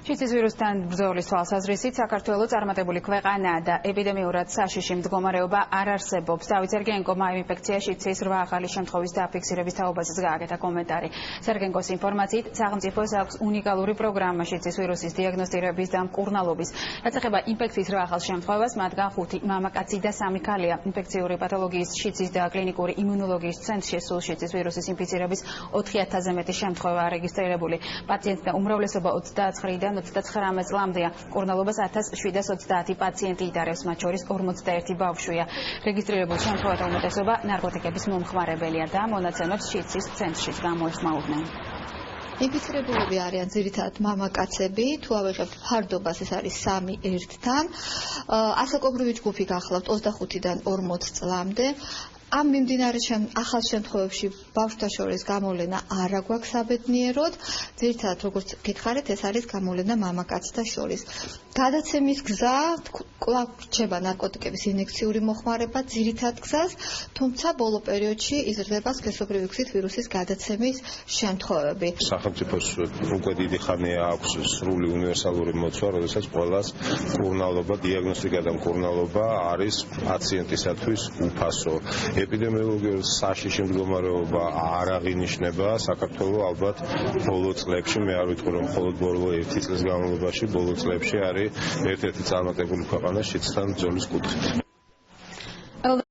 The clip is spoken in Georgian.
შიცის ვირუსთან ბრძოლის თვალსაზრისით საქართველოს წარმატებული ქვეყანაა და ეპიდემიურად საშიში მდგომარეობა არ არსებობს. დავით სერგენკომ ამ ინფექცია შიცის 8 ახალი შემთხვევის დაფიქსირების თაობაზე გააკეთა კომენტარი. სერგენკოს ინფორმაციით, სახელმწიფოს აქვს უნიკალური პროგრამა შიცის ვირუსის დიაგნოსტირების და მკურნალობის. რაც ეხება ინფექციის 8 ახალ შემთხვევას, მათგან 5 მამაკაცი და 3 ქალია. ინფექციური პათოლოგიის შიცის და კლინიკური იმუნოლოგიის ცენტრში სულ შიცის ვირუსის ინფიცირების 4000-ზე მეტი შემთხვევა რეგისტრირებული. პაციენტთა უმრავლესობა 29-დან 39 წლამდეა. მკურნალობას 1730 პაციენტი იტარებს, მათ შორის 41 ბავშვია. რეგისტრირებულ შემთხვევათა უმეტესობა ნარკოტიკების მომხმარებელია და მონაცემებს შიცის ცენტრშიც გამოეხმაურნენ. ინფიცირებულები არიან ძირითადად მამაკაცები, თუ ავიღებთ ფარდობას, ეს არის 3 1-თან. ასაკობრივი ჯგუფი გახლავთ 25-დან 40 წლამდე. ამ მიმდინარე ახალ შემთხვევებში ბავშვთა შორის გამოვლენა არ აქვს საბედნიეროდ. ძირითადად როგორც გითხარით, ეს არის გამოვლენა მამაკაცთა შორის. გადაცემის გზა კვლავ რჩება ნარკოტიკების ინექციური მოხმარება ძირითად გზას, თუმცა ბოლო პერიოდში იზრდება სქესობრივი გზით ვირუსის გადაცემის შემთხვევები. სახელმწიფოს უკვე დიდი ხანია აქვს სრული უნივერსალური მოცვა, როდესაც ყველას მკურნალობა, დიაგნოსტიკა და მკურნალობა არის პაციენტისათვის უფასო. ეპიდემიოლოგიური საშიში მდგომარეობა არ აღინიშნება საქართველოს ალბათ ბოლო წლებში, მე არ ვიტყვი რომ მხოლოდ ბოლო 1 წლის განმავლობაში, ბოლო წლებში არის ერთ-ერთი წარმატებული ქვეყანა შიცთან ბრძოლის კუთხით.